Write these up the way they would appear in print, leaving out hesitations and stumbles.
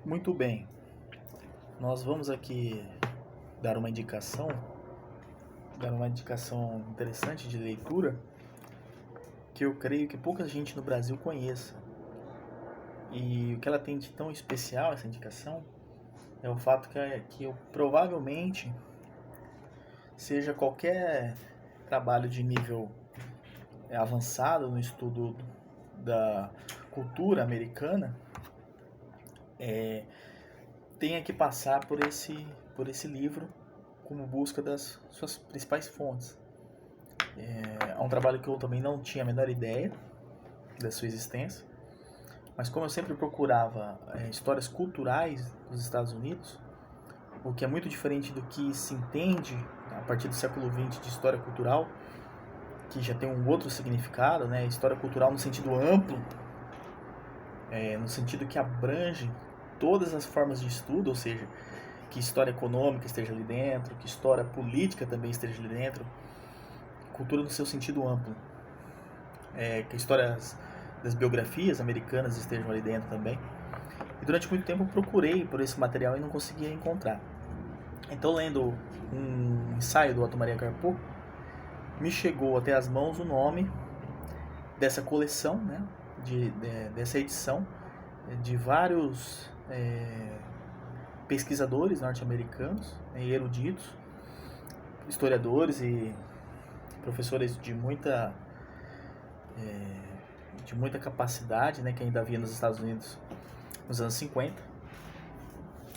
Muito bem, nós vamos aqui dar uma indicação, interessante de leitura que eu creio que pouca gente no Brasil conheça. E o que ela tem de tão especial, essa indicação, é o fato que eu provavelmente seja qualquer trabalho de nível avançado no estudo da cultura americana tenha que passar por esse livro como busca das suas principais fontes. É um trabalho que eu também não tinha a menor ideia da sua existência, mas como eu sempre procurava histórias culturais dos Estados Unidos, o que é muito diferente do que se entende a partir do século XX de história cultural, que já tem um outro significado, né? História cultural no sentido amplo, no sentido que abrange todas as formas de estudo, ou seja, que história econômica esteja ali dentro, que história política também esteja ali dentro, cultura no seu sentido amplo, que histórias das biografias americanas estejam ali dentro também. E durante muito tempo eu procurei por esse material e não conseguia encontrar. Então, lendo um ensaio do Otto Maria Carpo, me chegou até as mãos o nome dessa coleção, né, dessa edição de vários pesquisadores norte-americanos, eruditos, historiadores e professores de muita capacidade, né, que ainda havia nos Estados Unidos nos anos 50.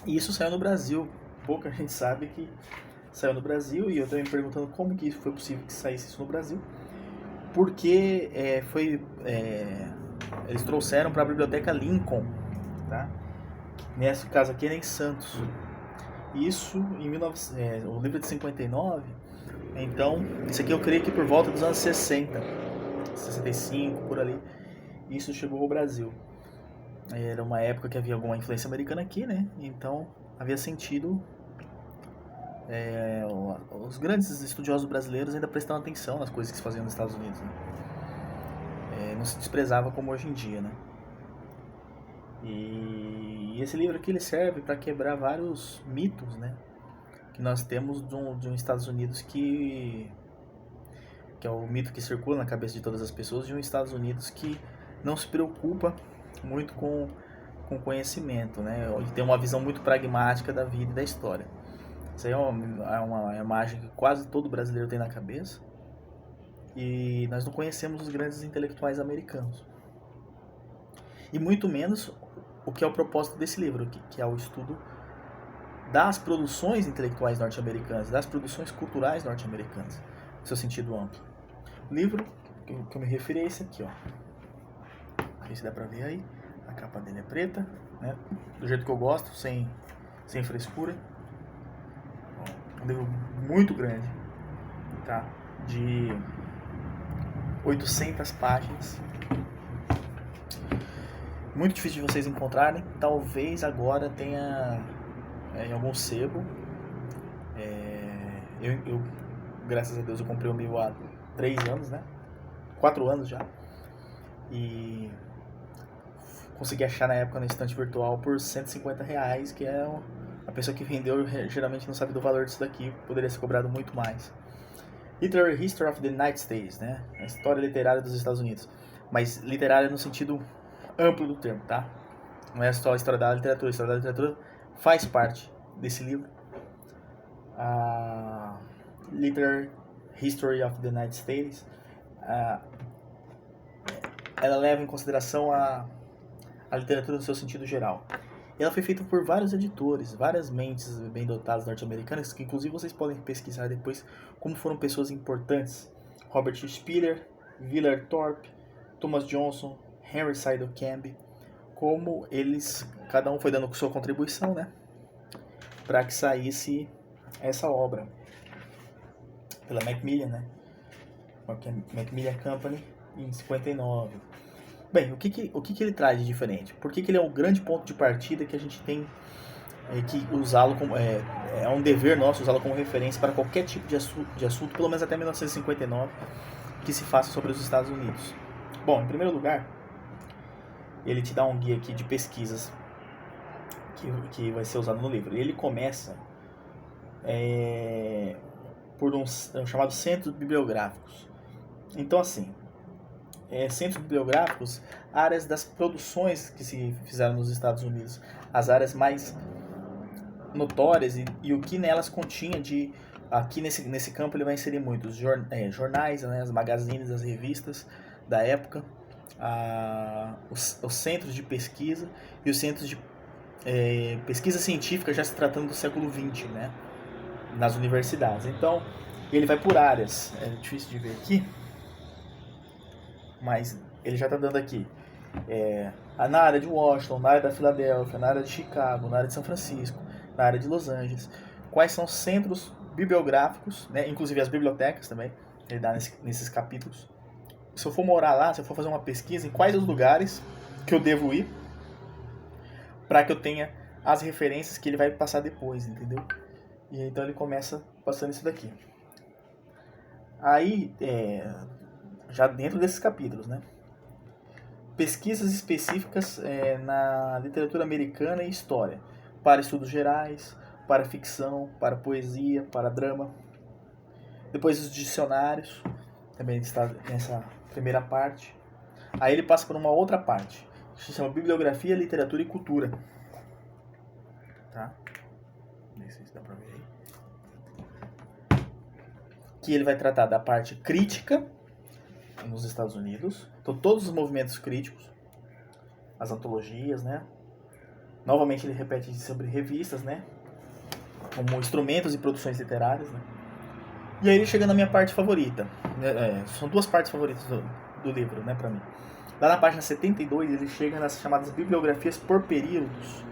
E isso saiu no Brasil. Pouca gente sabe que saiu no Brasil, e eu estou me perguntando como que foi possível que saísse isso no Brasil, porque eles trouxeram para a Biblioteca Lincoln, tá? Nesse caso aqui é em Santos. Isso em o livro de 59. Então, isso aqui eu creio que por volta dos anos 60, 65, por ali, isso chegou ao Brasil. Era uma época que havia alguma influência americana aqui, né? Então havia sentido os grandes estudiosos brasileiros ainda prestavam atenção nas coisas que se faziam nos Estados Unidos, né? Não se desprezava como hoje em dia, né? E esse livro aqui ele serve para quebrar vários mitos, né, que nós temos de um Estados Unidos que é o mito que circula na cabeça de todas as pessoas, de um Estados Unidos que não se preocupa muito com conhecimento, né, e tem uma visão muito pragmática da vida e da história. Isso aí é uma imagem que quase todo brasileiro tem na cabeça, e nós não conhecemos os grandes intelectuais americanos. E muito menos o que é o propósito desse livro, que é o estudo das produções intelectuais norte-americanas, das produções culturais norte-americanas, no seu sentido amplo. O livro que eu me referi é esse aqui, ó. Não sei se dá pra ver aí. A capa dele é preta, né? Do jeito que eu gosto, sem frescura. Um livro muito grande, tá? De 800 páginas. Muito difícil de vocês encontrarem. Talvez agora tenha em algum sebo. Eu, graças a Deus, eu comprei o meu há 3 anos, né? 4 anos já. E consegui achar na época na estante virtual por R$150, que é a pessoa que vendeu geralmente não sabe do valor disso daqui, poderia ser cobrado muito mais. Literary History of the United States, né? A história literária dos Estados Unidos. Mas literária no sentido amplo do termo, tá? Não é só a história da literatura. A história da literatura faz parte desse livro. A Literary History of the United States, ela leva em consideração a literatura no seu sentido geral. E ela foi feita por vários editores, várias mentes bem dotadas norte-americanas, que inclusive vocês podem pesquisar depois como foram pessoas importantes. Robert Spiller, Willard Thorpe, Thomas Johnson, Henry Seidel Camby, como eles, cada um foi dando sua contribuição, né, para que saísse essa obra pela Macmillan, né, Macmillan Company, em 59. Bem, o que ele traz de diferente? Por que ele é o grande ponto de partida que a gente tem que usá-lo como é um dever nosso usá-lo como referência para qualquer tipo de assunto, pelo menos até 1959, que se faça sobre os Estados Unidos? Bom, em primeiro lugar, ele te dá um guia aqui de pesquisas que vai ser usado no livro. Ele começa por uns chamados centros bibliográficos. Então, assim, centros bibliográficos, áreas das produções que se fizeram nos Estados Unidos, as áreas mais notórias e o que nelas continha de... Aqui nesse campo ele vai inserir muitos jornais, né, as magazines, as revistas da época, os centros de pesquisa e os centros de pesquisa científica, já se tratando do século XX, né, nas universidades. Então, ele vai por áreas. É difícil de ver aqui, mas ele já está dando aqui. Na área de Washington, na área da Filadélfia, na área de Chicago, na área de São Francisco, na área de Los Angeles. Quais são os centros bibliográficos, né, inclusive as bibliotecas também, ele dá nesses capítulos. Se eu for morar lá, se eu for fazer uma pesquisa, em quais os lugares que eu devo ir para que eu tenha as referências que ele vai passar depois, entendeu? E então ele começa passando isso daqui. Aí, já dentro desses capítulos, né? Pesquisas específicas na literatura americana e história, para estudos gerais, para ficção, para poesia, para drama. Depois os dicionários, também está nessa primeira parte. Aí ele passa por uma outra parte, que se chama Bibliografia, Literatura e Cultura. Tá? Não sei se dá pra ver aí. Que ele vai tratar da parte crítica nos Estados Unidos. Então todos os movimentos críticos, as antologias, né? Novamente ele repete sobre revistas, né? Como instrumentos e produções literárias, né? E aí ele chega na minha parte favorita. São duas partes favoritas do livro, né, pra mim. Lá na página 72 ele chega nas chamadas bibliografias por períodos.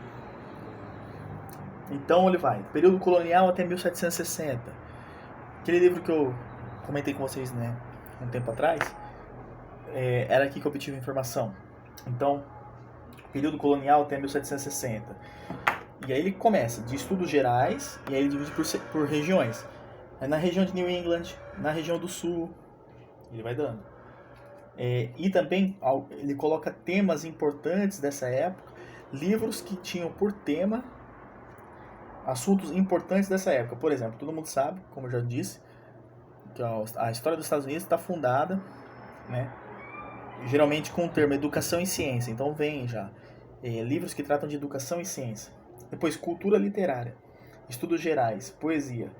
Então ele vai, período colonial até 1760. Aquele livro que eu comentei com vocês, né, um tempo atrás, era aqui que eu obtive informação. Então, período colonial até 1760. E aí ele começa de estudos gerais, e aí ele divide por regiões. Na região de New England, na região do Sul, ele vai dando. E também ele coloca temas importantes dessa época, livros que tinham por tema assuntos importantes dessa época. Por exemplo, todo mundo sabe, como eu já disse, que a história dos Estados Unidos está fundada, né, geralmente com o termo educação e ciência. Então vem já livros que tratam de educação e ciência. Depois, cultura literária, estudos gerais, poesia.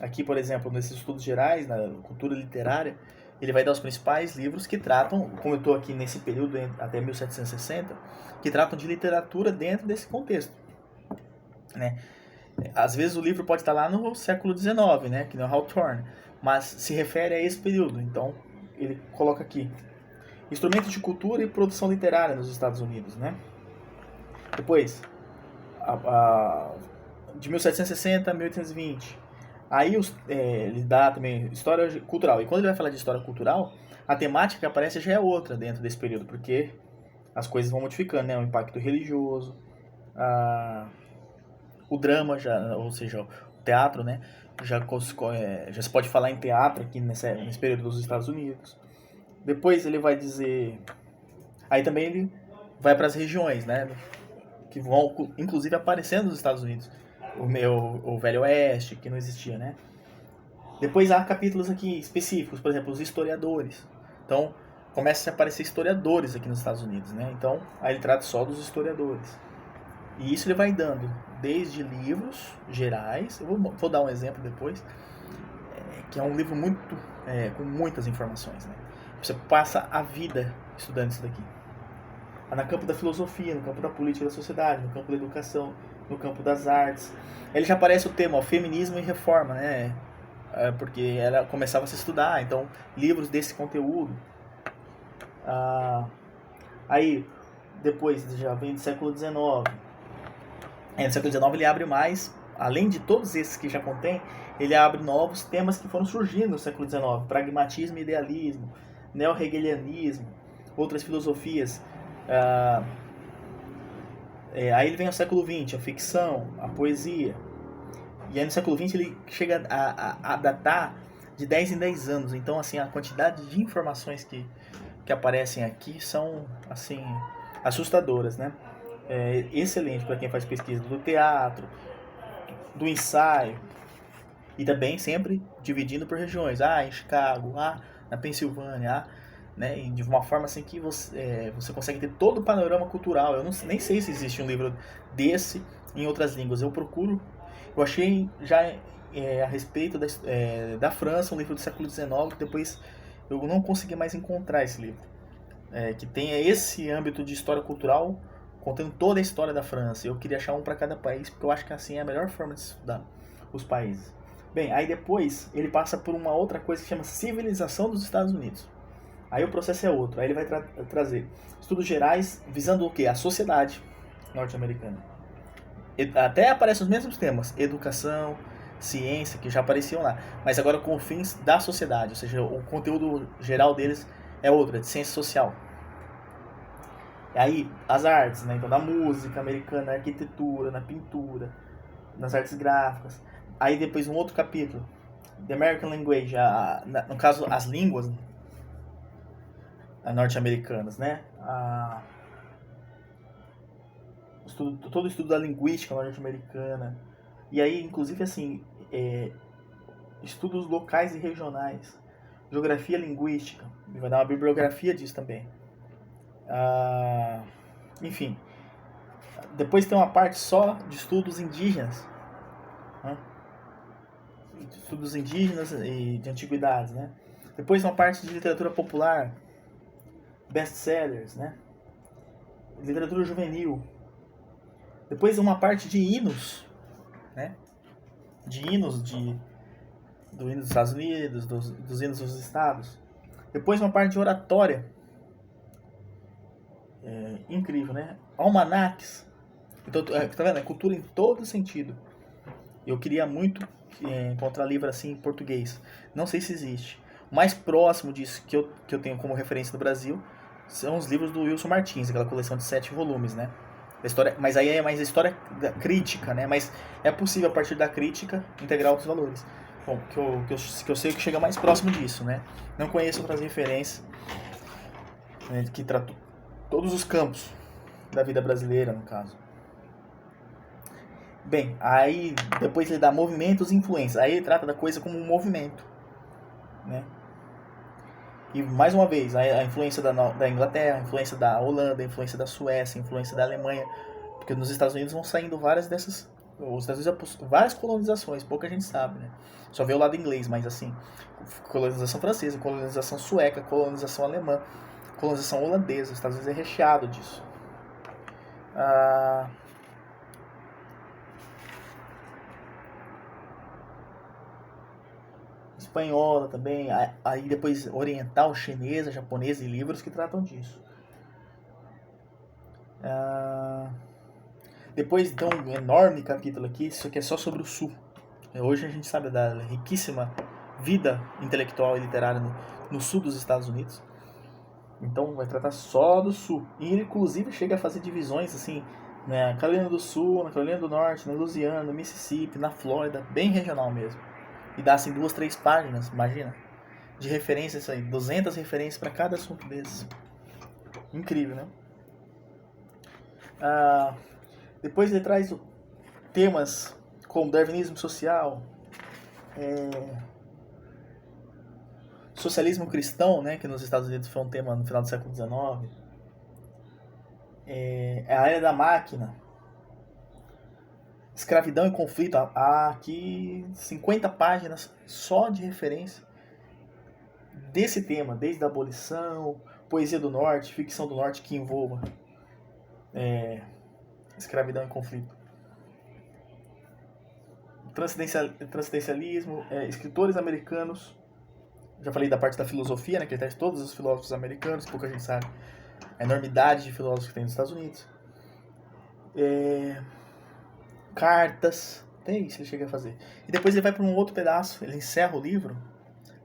Aqui, por exemplo, nesses estudos gerais, na cultura literária, ele vai dar os principais livros que tratam, como eu estou aqui nesse período até 1760, que tratam de literatura dentro desse contexto, né? Às vezes o livro pode estar lá no século XIX, né, que nem o Hawthorne, mas se refere a esse período. Então ele coloca aqui instrumentos de cultura e produção literária nos Estados Unidos, né? Depois, de 1760 a 1820. Aí ele dá também história cultural. E quando ele vai falar de história cultural, a temática que aparece já é outra dentro desse período, porque as coisas vão modificando, né? O impacto religioso, o drama, ou seja, o teatro, né? Já se pode falar em teatro aqui nesse período dos Estados Unidos. Depois ele vai dizer... Aí também ele vai para as regiões, né? Que vão, inclusive, aparecendo nos Estados Unidos. O Velho Oeste, que não existia, né? Depois há capítulos aqui específicos, por exemplo, os historiadores. Então, começa a aparecer historiadores aqui nos Estados Unidos, né? Então, aí ele trata só dos historiadores. E isso ele vai dando desde livros gerais, eu vou dar um exemplo depois, que é um livro com muitas informações, né? Você passa a vida estudando isso daqui. No campo da filosofia, no campo da política da sociedade, no campo da educação, no campo das artes. Ele já aparece o tema, feminismo e reforma, né? Porque ela começava a se estudar, então livros desse conteúdo. Aí, depois, já vem do século XIX. No século XIX ele abre mais, além de todos esses que já contém, ele abre novos temas que foram surgindo no século XIX. Pragmatismo e idealismo, neo-hegelianismo, outras filosofias. Aí ele vem ao século XX, a ficção, a poesia. E aí no século XX ele chega a datar de 10 em 10 anos. Então, assim, a quantidade de informações que aparecem aqui são, assim, assustadoras, né? excelente para quem faz pesquisa do teatro, do ensaio, e também sempre dividindo por regiões. Em Chicago, na Pensilvânia, né? E de uma forma assim que você consegue ter todo o panorama cultural. Eu nem sei se existe um livro desse em outras línguas. Eu achei já a respeito da França, um livro do século XIX, que depois eu não consegui mais encontrar esse livro. Que tenha esse âmbito de história cultural, contando toda a história da França. Eu queria achar um para cada país, porque eu acho que assim é a melhor forma de estudar os países. Bem, aí depois ele passa por uma outra coisa que chama Civilização dos Estados Unidos. Aí o processo é outro. Aí ele vai trazer estudos gerais visando o quê? A sociedade norte-americana. Até aparecem os mesmos temas: educação, ciência, que já apareciam lá, mas agora com fins da sociedade, ou seja, o conteúdo geral deles é outro, é de ciência social. E aí as artes, né? Então, na música americana, na arquitetura, na pintura, nas artes gráficas. Aí depois um outro capítulo, The American Language, no caso as línguas norte-americanas, né? Todo o estudo da linguística norte-americana. E aí, inclusive, assim, estudos locais e regionais, geografia linguística, vai dar uma bibliografia disso também. Enfim, depois tem uma parte só de estudos indígenas, né? Estudos indígenas e de antiguidades, né? Depois uma parte de literatura popular, best-sellers, né? Literatura juvenil. Depois uma parte de hinos, né? De hinos do hino dos Estados Unidos, dos hinos dos estados. Depois uma parte de oratória. Incrível, né? Almanacs. Então, tá vendo? É cultura em todo sentido. Eu queria muito encontrar livro assim em português. Não sei se existe. O mais próximo disso que eu tenho como referência do Brasil são os livros do Wilson Martins, aquela coleção de 7 volumes, né? História, mas aí é mais a história crítica, né? Mas é possível, a partir da crítica, integrar outros valores. Bom, que eu sei que chega mais próximo disso, né? Não conheço outras referências, né, que tratam todos os campos da vida brasileira, no caso. Bem, aí depois ele dá movimentos e influências. Aí ele trata da coisa como um movimento, né? E mais uma vez, a influência da Inglaterra, a influência da Holanda, a influência da Suécia, a influência da Alemanha. Porque nos Estados Unidos vão saindo várias dessas... Os Estados Unidos várias colonizações, pouca gente sabe, né? Só vê o lado inglês, mas assim... Colonização francesa, colonização sueca, colonização alemã, colonização holandesa. Os Estados Unidos é recheado disso. Espanhola também, aí depois oriental, chinesa, japonesa e livros que tratam disso. Depois então um enorme capítulo aqui, isso aqui é só sobre o Sul. Hoje a gente sabe da riquíssima vida intelectual e literária no sul dos Estados Unidos. Então vai tratar só do Sul. E ele inclusive chega a fazer divisões assim, na Carolina do Sul, na Carolina do Norte, na Louisiana, no Mississippi, na Flórida, bem regional mesmo. E dá assim 2, 3 páginas, imagina, de referências aí, 200 referências para cada assunto desses. Incrível, né? Depois ele traz temas como darwinismo social, socialismo cristão, né, que nos Estados Unidos foi um tema no final do século XIX, a era da máquina, escravidão e conflito. Aqui 50 páginas só de referência desse tema, desde a abolição, poesia do norte, ficção do norte que envolva escravidão e conflito. Transcendencialismo, escritores americanos. Já falei da parte da filosofia, né, que ele traz todos os filósofos americanos, pouca gente sabe a enormidade de filósofos que tem nos Estados Unidos. Cartas, tem isso ele chega a fazer. E depois ele vai para um outro pedaço, ele encerra o livro,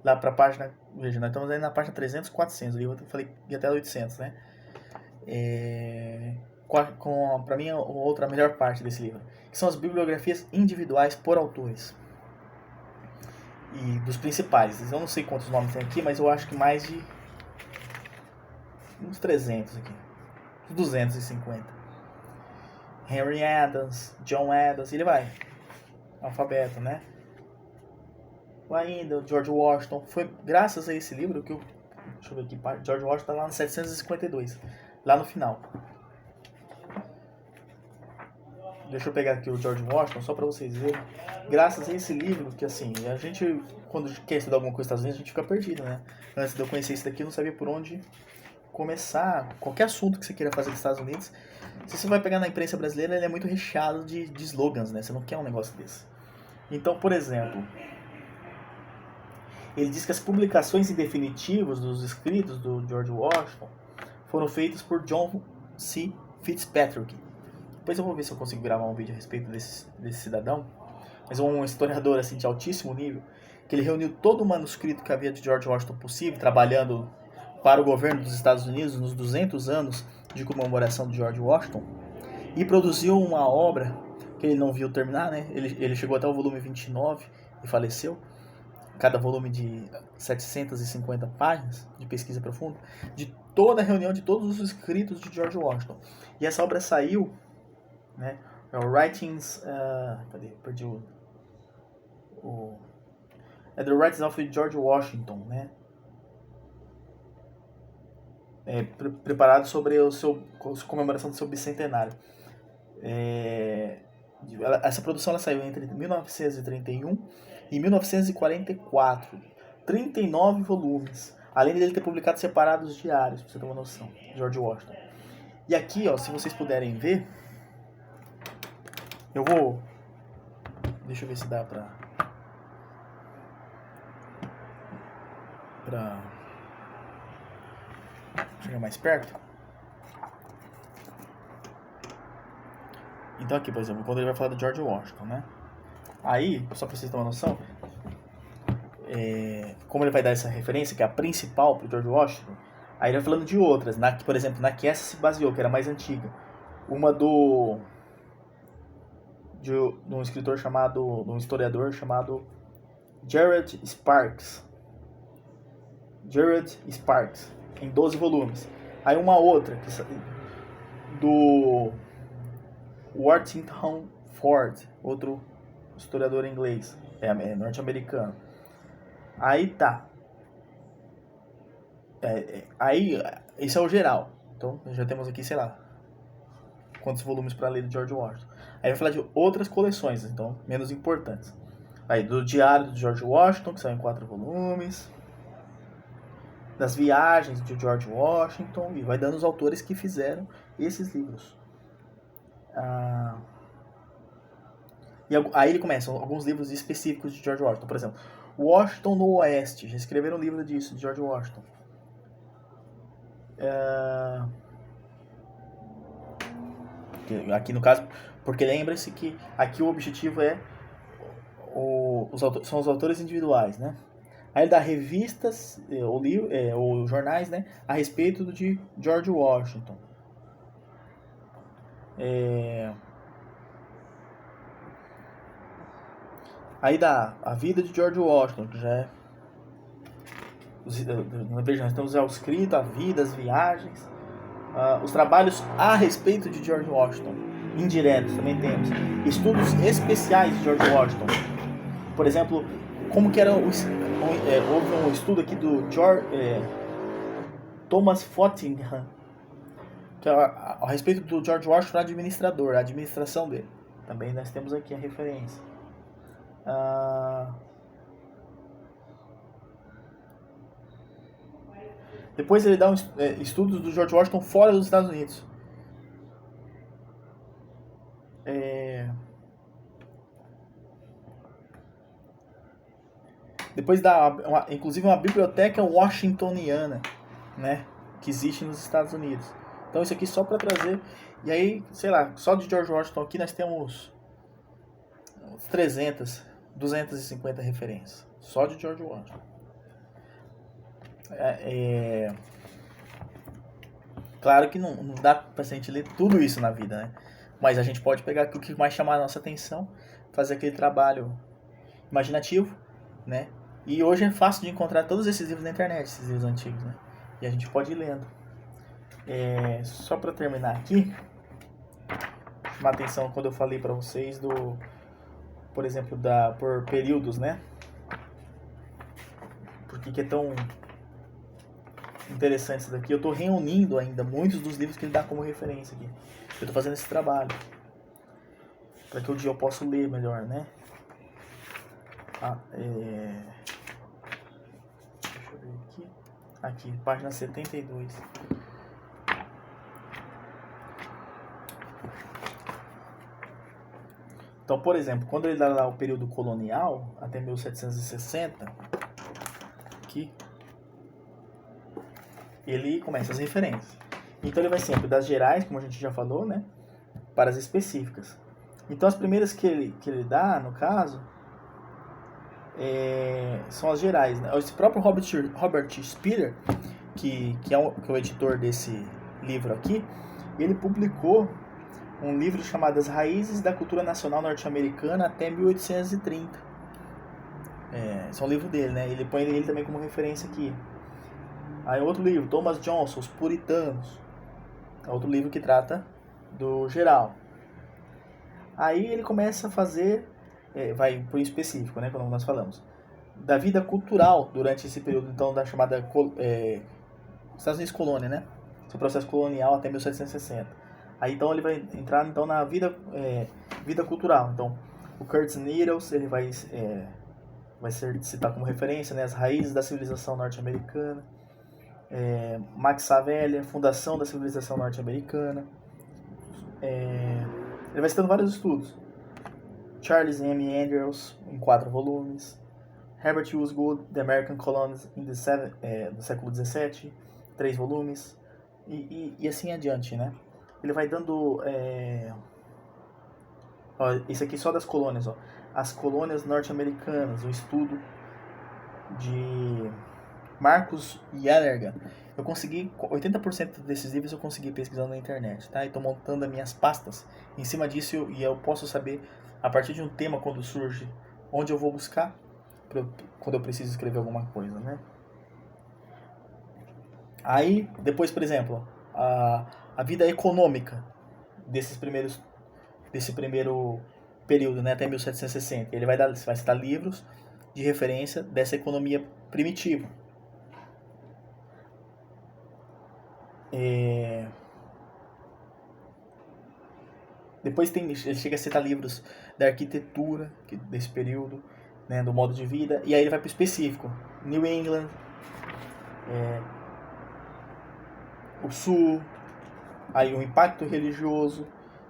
lá para a página, veja, nós estamos aí na página 300, 400, o livro eu falei que ia até 800, né? Para mim, a melhor parte desse livro, que são as bibliografias individuais por autores. E dos principais, eu não sei quantos nomes tem aqui, mas eu acho que mais de uns 300 aqui, uns 250. Henry Adams, John Adams, ele vai. Alfabeto, né? Ainda, o George Washington. Foi graças a esse livro que eu... Deixa eu ver aqui. George Washington tá lá no 752. Lá no final. Deixa eu pegar aqui o George Washington, só pra vocês verem. Graças a esse livro, que assim, a gente, quando quer estudar alguma coisa nos Estados Unidos, a gente fica perdido, né? Antes de eu conhecer isso daqui, eu não sabia por onde começar. Qualquer assunto que você queira fazer nos Estados Unidos, se você vai pegar na imprensa brasileira, ele é muito recheado de slogans, né? Você não quer um negócio desse. Então, por exemplo, ele diz que as publicações em definitivos dos escritos do George Washington foram feitas por John C. Fitzpatrick. Depois eu vou ver se eu consigo gravar um vídeo a respeito desse cidadão. Mas um historiador assim, de altíssimo nível, que ele reuniu todo o manuscrito que havia de George Washington possível, trabalhando para o governo dos Estados Unidos nos 200 anos de comemoração de George Washington, e produziu uma obra que ele não viu terminar, né? Ele chegou até o volume 29 e faleceu. Cada volume de 750 páginas de pesquisa profunda, de toda a reunião de todos os escritos de George Washington. E essa obra saiu, né? É o Writings... cadê? Perdi é The Writings of George Washington, né? Preparado sobre a comemoração do seu bicentenário. Essa produção ela saiu entre 1931 e 1944. 39 volumes. Além dele ter publicado separados diários, pra você ter uma noção. George Washington. E aqui, ó, se vocês puderem ver, eu vou... Deixa eu ver se dá pra chegar mais perto. Então aqui, por exemplo, quando ele vai falar do George Washington, né? Aí, só pra vocês terem uma noção, como ele vai dar essa referência, que é a principal pro George Washington, aí ele vai falando de outras, por exemplo, na que essa se baseou, que era mais antiga. Uma de um escritor chamado, de um historiador chamado Gerard Sparks. Em 12 volumes. Aí uma outra, do Worthington Ford, outro historiador inglês, norte-americano. Aí tá. Aí, esse é o geral. Então, já temos aqui, sei lá, quantos volumes para ler do George Washington. Aí vai falar de outras coleções, então, menos importantes. Aí, do Diário do George Washington, que são em 4 volumes. Das viagens de George Washington. E vai dando os autores que fizeram esses livros. E aí ele começa alguns livros específicos de George Washington. Por exemplo, Washington no Oeste. Já escreveram um livro disso, de George Washington. Aqui no caso, porque lembre-se que aqui o objetivo são os autores individuais, né? Aí ele dá revistas ou jornais, né, a respeito de George Washington. Aí dá a vida de George Washington, que já é... Nós temos o escrito, a vida, as viagens, os trabalhos a respeito de George Washington, indiretos também temos. Estudos especiais de George Washington. Por exemplo, como que era houve um estudo aqui do Thomas Fottingham, que é a respeito do George Washington administrador, a administração dele. Também nós temos aqui a referência. Depois ele dá estudos do George Washington fora dos Estados Unidos. Depois dá inclusive uma biblioteca washingtoniana, né, que existe nos Estados Unidos. Então isso aqui só para trazer. E aí, sei lá, só de George Washington aqui nós temos 300, 250 referências. Só de George Washington. Claro que não dá pra gente ler tudo isso na vida, né? Mas a gente pode pegar o que mais chamar a nossa atenção, fazer aquele trabalho imaginativo, né? E hoje é fácil de encontrar todos esses livros na internet, esses livros antigos, né? E a gente pode ir lendo. Só pra terminar aqui, deixa chamar a atenção quando eu falei para vocês por exemplo, por períodos, né? Por que é tão interessante isso daqui? Eu estou reunindo ainda muitos dos livros que ele dá como referência aqui. Eu estou fazendo esse trabalho para que um dia eu possa ler melhor, né? Deixa eu ver aqui. Aqui, página 72. Então, por exemplo, quando ele dá lá o período colonial, até 1760, aqui, ele começa as referências. Então ele vai sempre das gerais, como a gente já falou, né, para as específicas. Então as primeiras que ele dá, no caso, são as gerais, né? Esse próprio Robert Spiller, que é o editor desse livro aqui, ele publicou um livro chamado As Raízes da Cultura Nacional Norte-Americana até 1830. Esse é um livro dele, né? Ele põe ele também como referência aqui. Aí outro livro, Thomas Johnson, Os Puritanos. É outro livro que trata do geral. Aí ele começa a fazer, vai para o específico, né? Como nós falamos, da vida cultural durante esse período, então, da chamada Estados Unidos colônia, né? Esse processo colonial até 1760. Aí então ele vai entrar então na vida cultural. Então o Curtis Needles ele vai ser citado como referência, né, as raízes da civilização norte-americana. Max Savelli, Fundação da Civilização Norte-Americana. Ele vai citando vários estudos. Charles M. Andrews em 4 volumes. Herbert Osgood, The American Colonies do século XVII, 3 volumes. E assim adiante, né? Ele vai dando... esse aqui só das colônias, ó. As colônias norte-americanas, o estudo de Marcus Yalerga. Eu consegui, 80% desses livros eu consegui pesquisando na internet, tá? E tô montando as minhas pastas em cima disso e eu posso saber, a partir de um tema, quando surge, onde eu vou buscar, quando eu preciso escrever alguma coisa, né? Aí, depois, por exemplo, a vida econômica desse primeiro período, né, até 1760. Ele vai citar livros de referência dessa economia primitiva. Depois ele chega a citar livros da arquitetura desse período, né, do modo de vida, e aí ele vai para o específico. New England, o Sul, aí o impacto religioso.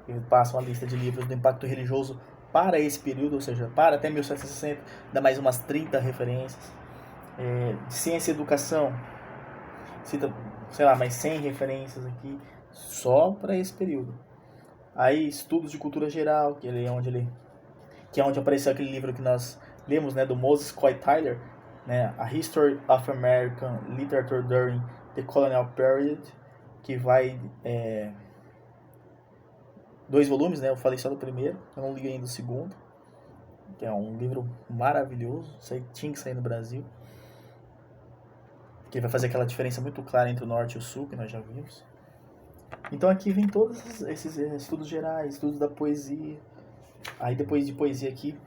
Ele passa uma lista de livros do impacto religioso para esse período, ou seja, para até 1760, dá mais umas 30 referências. De ciência e educação, cita, sei lá, mais 100 referências aqui, só para esse período. Aí, estudos de cultura geral, que é onde apareceu aquele livro que nós lemos, né, do Moses Coy Tyler, né, A History of American Literature During the Colonial Period, que vai... 2 volumes, né? Eu falei só do primeiro, eu não li ainda o segundo, que é um livro maravilhoso, tinha que sair no Brasil, que vai fazer aquela diferença muito clara entre o norte e o sul, que nós já vimos. Então aqui vem todos esses estudos gerais, estudos da poesia. Aí depois de poesia aqui,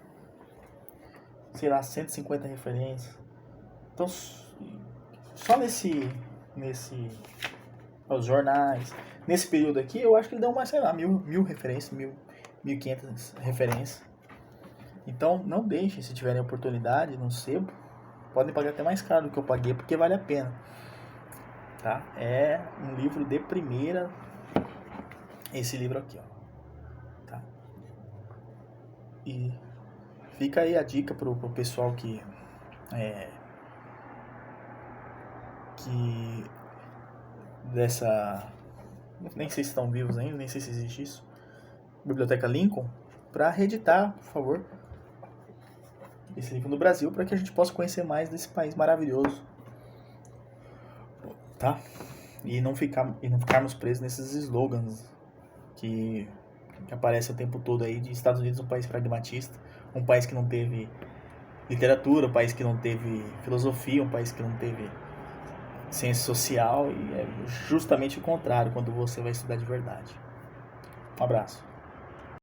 sei lá, 150 referências. Então, só os jornais, nesse período aqui, eu acho que ele deu mais, sei lá, 1.000 referências, 1.500 referências. Então, não deixem, se tiverem oportunidade, no sebo, podem pagar até mais caro do que eu paguei, porque vale a pena. Tá? É um livro de primeira, esse livro aqui, ó. Tá? E fica aí a dica pro pessoal que nem sei se estão vivos ainda, nem sei se existe isso, Biblioteca Lincoln, para reeditar, por favor, esse livro no Brasil, para que a gente possa conhecer mais desse país maravilhoso, tá? E não ficarmos presos nesses slogans que aparecem o tempo todo aí de Estados Unidos, um país pragmatista, um país que não teve literatura, um país que não teve filosofia, um país que não teve ciência social, e é justamente o contrário quando você vai estudar de verdade. Um abraço.